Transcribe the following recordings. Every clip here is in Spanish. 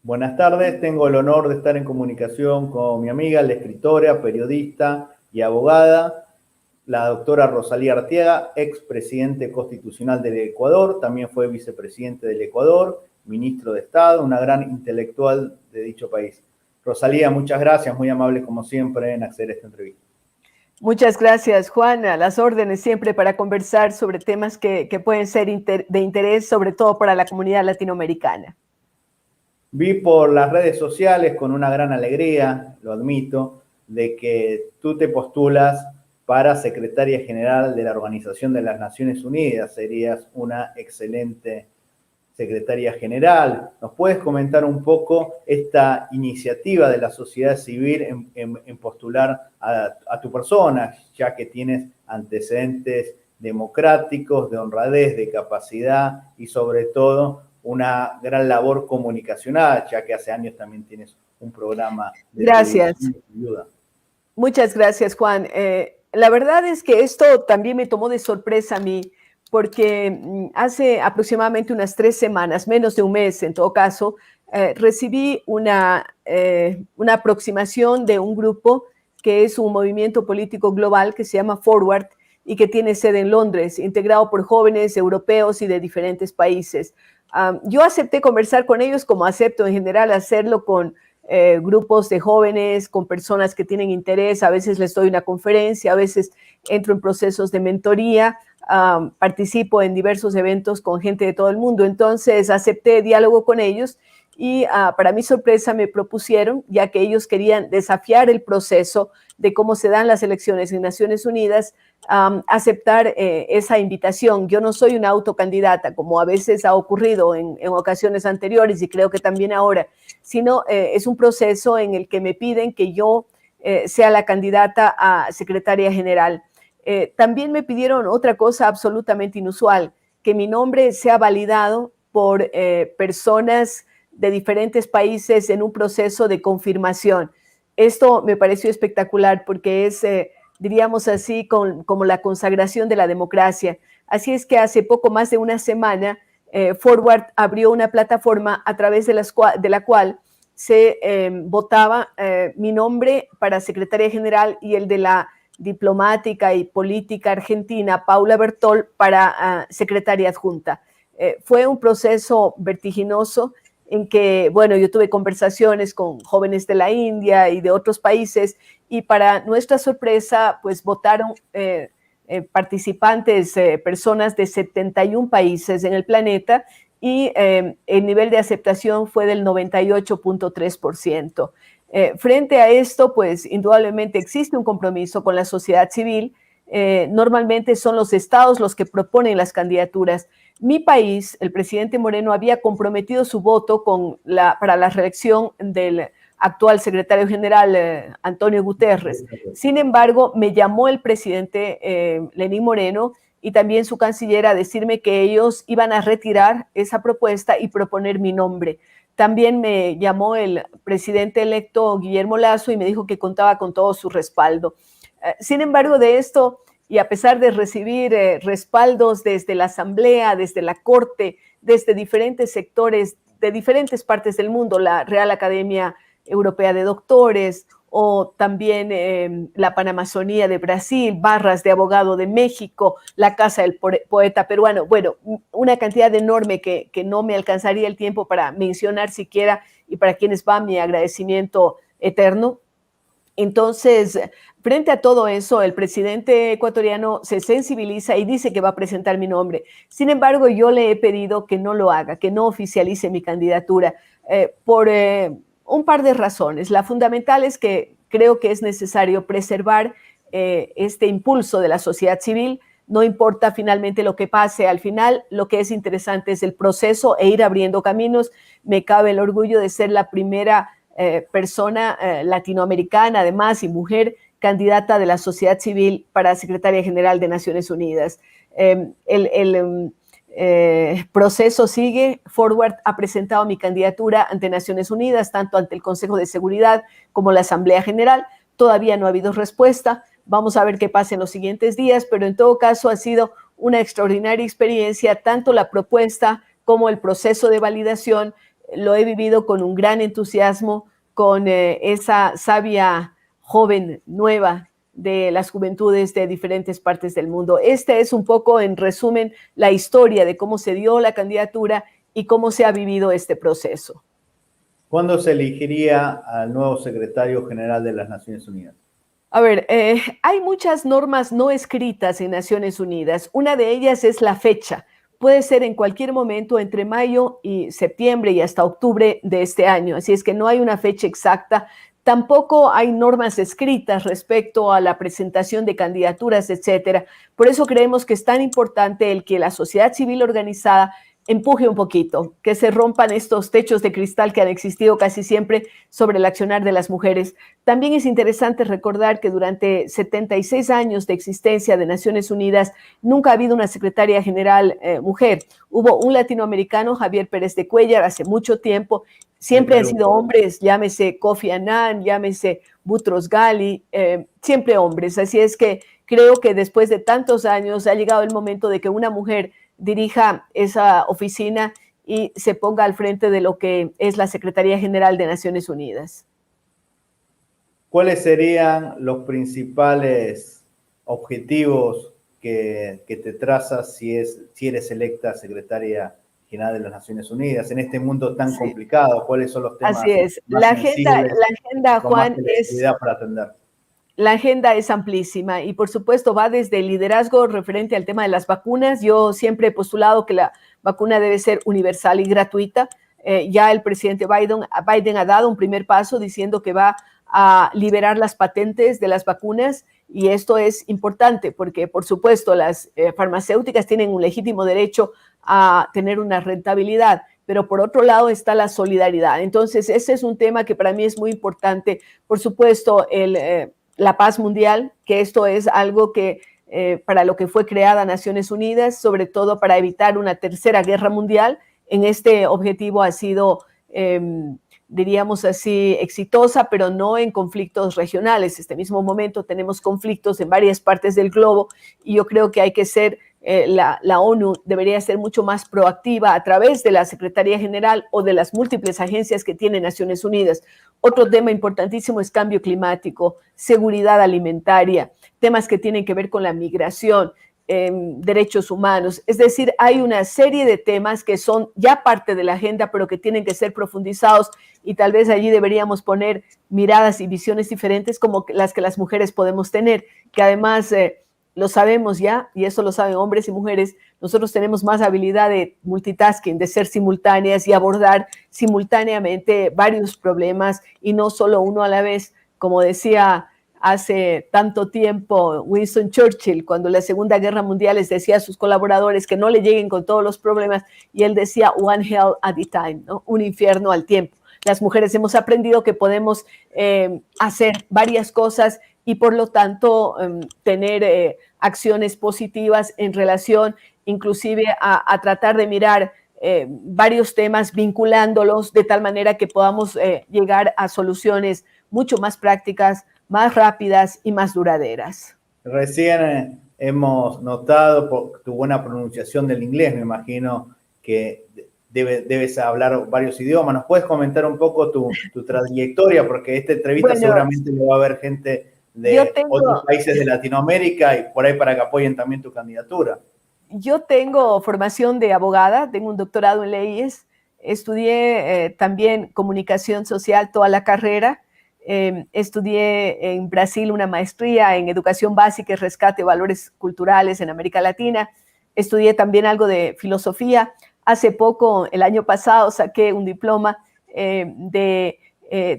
Buenas tardes, tengo el honor de estar en comunicación con mi amiga, la escritora, periodista y abogada, la doctora Rosalía Arteaga, expresidente constitucional del Ecuador, también fue vicepresidente del Ecuador, ministro de Estado, una gran intelectual de dicho país. Rosalía, muchas gracias, muy amable como siempre en acceder a esta entrevista. Muchas gracias, Juan, a las órdenes siempre para conversar sobre temas que pueden ser de interés, sobre todo para la comunidad latinoamericana. Vi por las redes sociales con una gran alegría, lo admito, de que tú te postulas para secretaria general de la Organización de las Naciones Unidas. Serías una excelente secretaria general. ¿Nos puedes comentar un poco esta iniciativa de la sociedad civil en postular a tu persona, ya que tienes antecedentes democráticos, de honradez, de capacidad y sobre todo una gran labor comunicacional, ya que hace años también tienes un programa de Gracias. ayuda? Muchas gracias, Juan. La verdad es que esto también me tomó de sorpresa a mí, porque hace aproximadamente unas 3 semanas, menos de un mes en todo caso, recibí una aproximación de un grupo que es un movimiento político global que se llama Forward y que tiene sede en Londres, integrado por jóvenes europeos y de diferentes países. Yo acepté conversar con ellos, como acepto en general hacerlo con grupos de jóvenes, con personas que tienen interés. A veces les doy una conferencia, a veces entro en procesos de mentoría, participo en diversos eventos con gente de todo el mundo. Entonces acepté diálogo con ellos y para mi sorpresa me propusieron, ya que ellos querían desafiar el proceso de cómo se dan las elecciones en Naciones Unidas, aceptar esa invitación. Yo no soy una autocandidata, como a veces ha ocurrido en ocasiones anteriores y creo que también ahora, sino es un proceso en el que me piden que yo sea la candidata a secretaria general. También me pidieron otra cosa absolutamente inusual, que mi nombre sea validado por personas de diferentes países en un proceso de confirmación. Esto me pareció espectacular porque es, diríamos así, como la consagración de la democracia. Así es que hace poco más de una semana, Forward abrió una plataforma a través de la cual se votaba mi nombre para secretaria general y el de la diplomática y política argentina, Paula Bertol, para secretaria adjunta. Fue un proceso vertiginoso en que, bueno, yo tuve conversaciones con jóvenes de la India y de otros países y para nuestra sorpresa, pues votaron participantes, personas de 71 países en el planeta y el nivel de aceptación fue del 98.3%. Frente a esto, pues indudablemente existe un compromiso con la sociedad civil. Normalmente son los estados los que proponen las candidaturas. Mi país, el presidente Moreno, había comprometido su voto para la reelección del actual secretario general, Antonio Guterres. Sin embargo, me llamó el presidente Lenín Moreno y también su canciller a decirme que ellos iban a retirar esa propuesta y proponer mi nombre. También me llamó el presidente electo Guillermo Lasso y me dijo que contaba con todo su respaldo. Sin embargo, de esto, y a pesar de recibir respaldos desde la Asamblea, desde la Corte, desde diferentes sectores de diferentes partes del mundo, la Real Academia Europea de Doctores o también la Panamazonía de Brasil, Barras de Abogado de México, la Casa del Poeta Peruano, bueno, una cantidad enorme que no me alcanzaría el tiempo para mencionar siquiera y para quienes va mi agradecimiento eterno. Entonces, frente a todo eso, el presidente ecuatoriano se sensibiliza y dice que va a presentar mi nombre. Sin embargo, yo le he pedido que no lo haga, que no oficialice mi candidatura por un par de razones. La fundamental es que creo que es necesario preservar este impulso de la sociedad civil. No importa finalmente lo que pase, al final lo que es interesante es el proceso e ir abriendo caminos. Me cabe el orgullo de ser la primera persona latinoamericana, además, y mujer candidata de la sociedad civil para secretaria general de Naciones Unidas. El proceso sigue. Forward ha presentado mi candidatura ante Naciones Unidas, tanto ante el Consejo de Seguridad como la Asamblea General. Todavía no ha habido respuesta. Vamos a ver qué pasa en los siguientes días, pero en todo caso ha sido una extraordinaria experiencia, tanto la propuesta como el proceso de validación. lo he vivido con un gran entusiasmo, con esa sabia joven nueva de las juventudes de diferentes partes del mundo. Este es un poco, en resumen, la historia de cómo se dio la candidatura y cómo se ha vivido este proceso. ¿Cuándo se elegiría al nuevo secretario general de las Naciones Unidas? A ver, hay muchas normas no escritas en Naciones Unidas. Una de ellas es la fecha. Puede ser en cualquier momento entre mayo y septiembre y hasta octubre de este año. Así es que no hay una fecha exacta. Tampoco hay normas escritas respecto a la presentación de candidaturas, etcétera. Por eso creemos que es tan importante el que la sociedad civil organizada empuje un poquito, que se rompan estos techos de cristal que han existido casi siempre sobre el accionar de las mujeres. También es interesante recordar que durante 76 años de existencia de Naciones Unidas nunca ha habido una secretaria general mujer. Hubo un latinoamericano, Javier Pérez de Cuéllar, hace mucho tiempo. Siempre han sido hombres, llámese Kofi Annan, llámese Boutros Ghali, siempre hombres. Así es que creo que después de tantos años ha llegado el momento de que una mujer dirija esa oficina y se ponga al frente de lo que es la Secretaría General de Naciones Unidas. ¿Cuáles serían los principales objetivos que te trazas si eres electa secretaria general de las Naciones Unidas en este mundo tan complicado? ¿Cuáles son los temas Así es. más La agenda, Juan, para atender? La agenda es amplísima y por supuesto va desde el liderazgo referente al tema de las vacunas. Yo siempre he postulado que la vacuna debe ser universal y gratuita. Ya el presidente Biden ha dado un primer paso diciendo que va a liberar las patentes de las vacunas y esto es importante porque por supuesto las farmacéuticas tienen un legítimo derecho a tener una rentabilidad, pero por otro lado está la solidaridad. Entonces ese es un tema que para mí es muy importante. Por supuesto la paz mundial, que esto es algo que para lo que fue creada Naciones Unidas, sobre todo para evitar una tercera guerra mundial. En este objetivo ha sido, diríamos así, exitosa, pero no en conflictos regionales. En este mismo momento tenemos conflictos en varias partes del globo y yo creo que hay que ser, la ONU debería ser mucho más proactiva a través de la Secretaría General o de las múltiples agencias que tiene Naciones Unidas. Otro tema importantísimo es cambio climático, seguridad alimentaria, temas que tienen que ver con la migración, derechos humanos. Es decir, hay una serie de temas que son ya parte de la agenda, pero que tienen que ser profundizados y tal vez allí deberíamos poner miradas y visiones diferentes como las que las mujeres podemos tener, que además lo sabemos ya, y eso lo saben hombres y mujeres, nosotros tenemos más habilidad de multitasking, de ser simultáneas y abordar simultáneamente varios problemas y no solo uno a la vez, como decía hace tanto tiempo Winston Churchill, cuando en la Segunda Guerra Mundial les decía a sus colaboradores que no le lleguen con todos los problemas, y él decía one hell at a time, ¿no? Un infierno al tiempo. Las mujeres hemos aprendido que podemos hacer varias cosas y por lo tanto tener acciones positivas en relación inclusive a tratar de mirar varios temas vinculándolos de tal manera que podamos llegar a soluciones mucho más prácticas, más rápidas y más duraderas. Recién hemos notado por tu buena pronunciación del inglés, me imagino que debes hablar varios idiomas. ¿Nos puedes comentar un poco tu trayectoria? Porque esta entrevista seguramente lo va a ver gente de otros países de Latinoamérica y por ahí para que apoyen también tu candidatura. Yo tengo formación de abogada, tengo un doctorado en leyes, estudié también comunicación social toda la carrera, estudié en Brasil una maestría en educación básica y rescate de valores culturales en América Latina, estudié también algo de filosofía. Hace poco, el año pasado, saqué un diploma de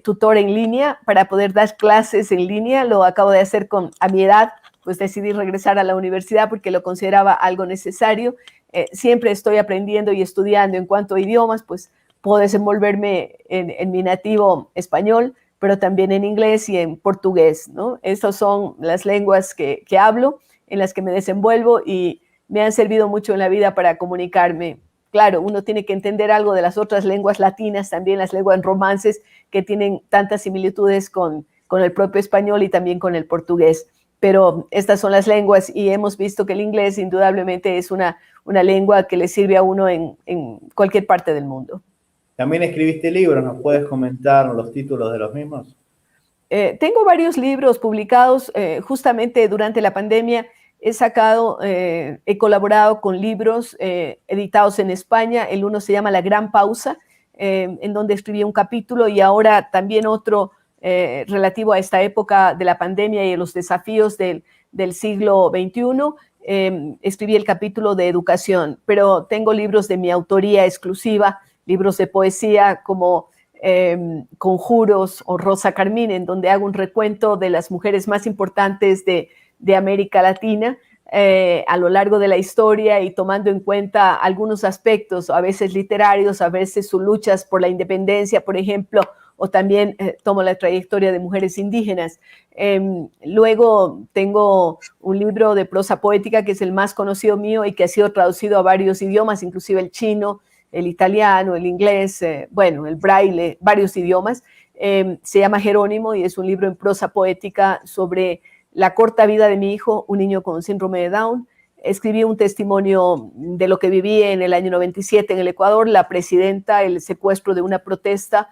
tutor en línea para poder dar clases en línea. Lo acabo de hacer a mi edad, pues decidí regresar a la universidad porque lo consideraba algo necesario. Siempre estoy aprendiendo y estudiando en cuanto a idiomas, pues puedo desenvolverme en mi nativo español, pero también en inglés y en portugués, ¿no? Estas son las lenguas que hablo, en las que me desenvuelvo y me han servido mucho en la vida para comunicarme. Claro, uno tiene que entender algo de las otras lenguas latinas, también las lenguas romances que tienen tantas similitudes con el propio español y también con el portugués. Pero estas son las lenguas y hemos visto que el inglés indudablemente es una lengua que le sirve a uno en cualquier parte del mundo. También escribiste libros, ¿nos puedes comentar los títulos de los mismos? Tengo varios libros publicados justamente durante la pandemia. He colaborado con libros editados en España. El uno se llama La Gran Pausa, en donde escribí un capítulo, y ahora también otro relativo a esta época de la pandemia y a los desafíos del siglo XXI. Escribí el capítulo de educación, pero tengo libros de mi autoría exclusiva, libros de poesía como Conjuros o Rosa Carmín, en donde hago un recuento de las mujeres más importantes de América Latina a lo largo de la historia, y tomando en cuenta algunos aspectos, a veces literarios, a veces sus luchas por la independencia, por ejemplo, o también tomo la trayectoria de mujeres indígenas. Luego tengo un libro de prosa poética que es el más conocido mío y que ha sido traducido a varios idiomas, inclusive el chino, el italiano, el inglés, bueno, el braille, varios idiomas. Se llama Jerónimo y es un libro en prosa poética sobre la corta vida de mi hijo, un niño con síndrome de Down. Escribí un testimonio de lo que viví en el año 97 en el Ecuador, la presidenta, el secuestro de una protesta.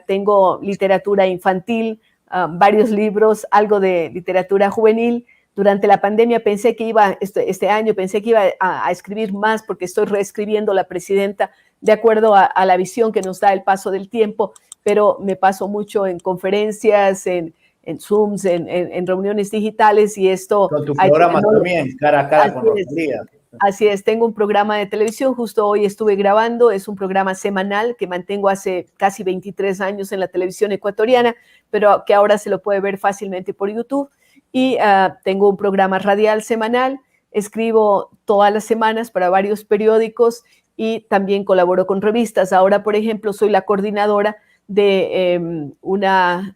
Tengo literatura infantil, varios libros, algo de literatura juvenil. Durante la pandemia pensé que este año pensé que iba a escribir más, porque estoy reescribiendo La Presidenta de acuerdo a la visión que nos da el paso del tiempo, pero me paso mucho en conferencias, en Zooms, en reuniones digitales, y esto... Con tu programa también, cara a cara con Rosalía. Así es, tengo un programa de televisión, justo hoy estuve grabando, es un programa semanal que mantengo hace casi 23 años en la televisión ecuatoriana, pero que ahora se lo puede ver fácilmente por YouTube. Y tengo un programa radial semanal, escribo todas las semanas para varios periódicos y también colaboro con revistas. Ahora, por ejemplo, soy la coordinadora de una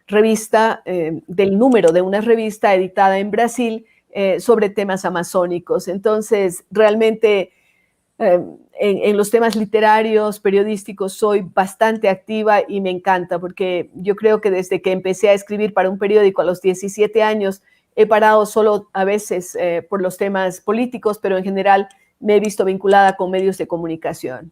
revista, del número de una revista editada en Brasil, sobre temas amazónicos. Entonces, realmente en los temas literarios, periodísticos, soy bastante activa y me encanta, porque yo creo que desde que empecé a escribir para un periódico a los 17 años, he parado solo a veces por los temas políticos, pero en general me he visto vinculada con medios de comunicación.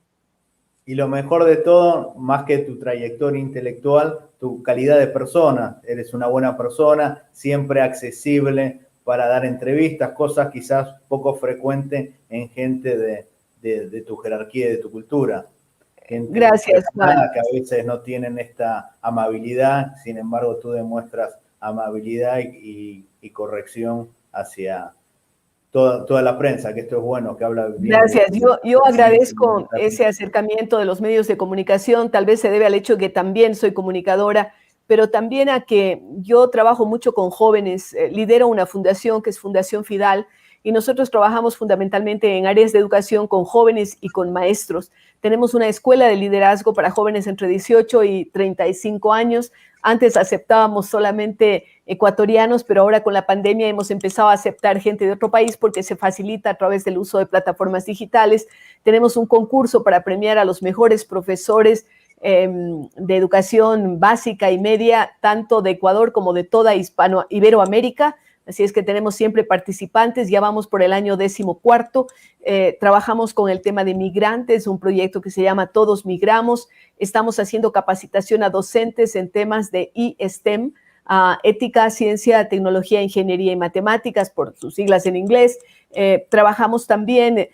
Y lo mejor de todo, más que tu trayectoria intelectual, tu calidad de persona. Eres una buena persona, siempre accesible para dar entrevistas, cosas quizás poco frecuentes en gente de tu jerarquía y de tu cultura. Gente Gracias, Juan. que a veces no tienen esta amabilidad, sin embargo tú demuestras amabilidad y corrección hacia toda la prensa, que esto es bueno, que habla bien. Gracias, yo agradezco ese acercamiento de los medios de comunicación. Tal vez se debe al hecho de que también soy comunicadora, pero también a que yo trabajo mucho con jóvenes. Lidero una fundación que es Fundación Fidal, y nosotros trabajamos fundamentalmente en áreas de educación con jóvenes y con maestros. Tenemos una escuela de liderazgo para jóvenes entre 18 y 35 años. Antes aceptábamos solamente ecuatorianos, pero ahora con la pandemia hemos empezado a aceptar gente de otro país porque se facilita a través del uso de plataformas digitales. Tenemos un concurso para premiar a los mejores profesores de educación básica y media, tanto de Ecuador como de toda Iberoamérica. Así es que tenemos siempre participantes, ya vamos por el año 14. Trabajamos con el tema de migrantes, un proyecto que se llama Todos Migramos. Estamos haciendo capacitación a docentes en temas de STEM, ética, ciencia, tecnología, ingeniería y matemáticas, por sus siglas en inglés. Trabajamos también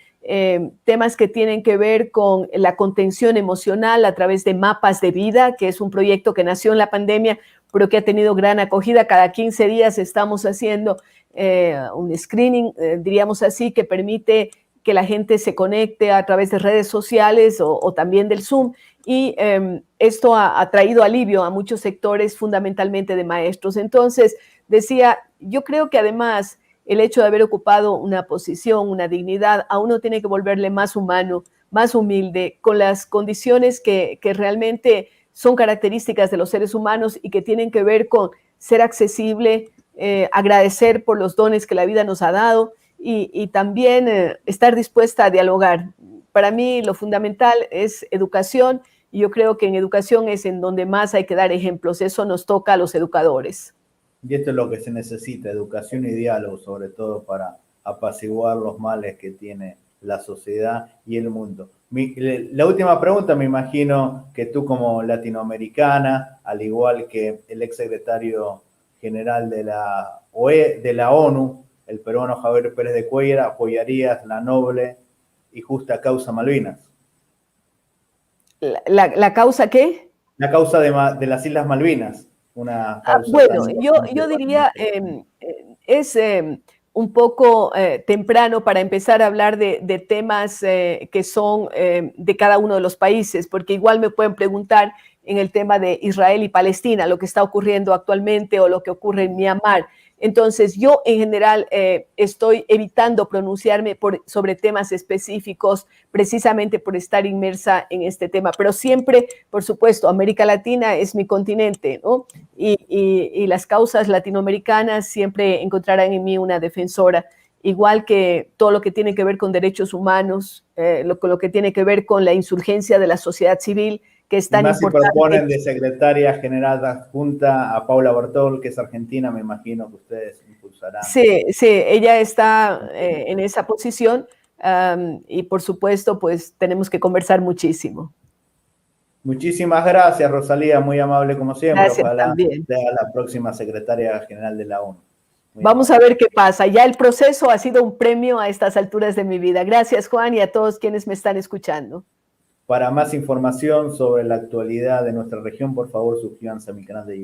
temas que tienen que ver con la contención emocional a través de Mapas de Vida, que es un proyecto que nació en la pandemia, pero que ha tenido gran acogida. Cada 15 días estamos haciendo un screening, diríamos así, que permite que la gente se conecte a través de redes sociales o también del Zoom, y esto ha traído alivio a muchos sectores, fundamentalmente de maestros. Entonces, decía, yo creo que además el hecho de haber ocupado una posición, una dignidad, a uno tiene que volverle más humano, más humilde, con las condiciones que realmente son características de los seres humanos y que tienen que ver con ser accesible, agradecer por los dones que la vida nos ha dado y también estar dispuesta a dialogar. Para mí lo fundamental es educación, y yo creo que en educación es en donde más hay que dar ejemplos. Eso nos toca a los educadores. Y esto es lo que se necesita, educación y diálogo, sobre todo para apaciguar los males que tiene la sociedad y el mundo. La última pregunta, me imagino que tú como latinoamericana, al igual que el exsecretario general de la ONU, el peruano Javier Pérez de Cuellar, apoyarías la noble y justa causa Malvinas. ¿La causa qué? La causa de las Islas Malvinas. Una causa bueno, yo diría, es un poco temprano para empezar a hablar de temas que son de cada uno de los países, porque igual me pueden preguntar en el tema de Israel y Palestina, lo que está ocurriendo actualmente o lo que ocurre en Myanmar. Entonces, yo en general estoy evitando pronunciarme sobre temas específicos precisamente por estar inmersa en este tema, pero siempre, por supuesto, América Latina es mi continente, ¿no? Y las causas latinoamericanas siempre encontrarán en mí una defensora, igual que todo lo que tiene que ver con derechos humanos, lo que tiene que ver con la insurgencia de la sociedad civil, que es tan importante. Si proponen de secretaria general adjunta a Paula Bertol, que es argentina, me imagino que ustedes impulsarán. Sí, ella está en esa posición y por supuesto, pues tenemos que conversar muchísimo. Muchísimas gracias, Rosalía, muy amable como siempre. Gracias. Ojalá También sea la próxima secretaria general de la ONU. Vamos a ver qué pasa. Ya el proceso ha sido un premio a estas alturas de mi vida. Gracias, Juan, y a todos quienes me están escuchando. Para más información sobre la actualidad de nuestra región, por favor, suscríbanse a mi canal de YouTube.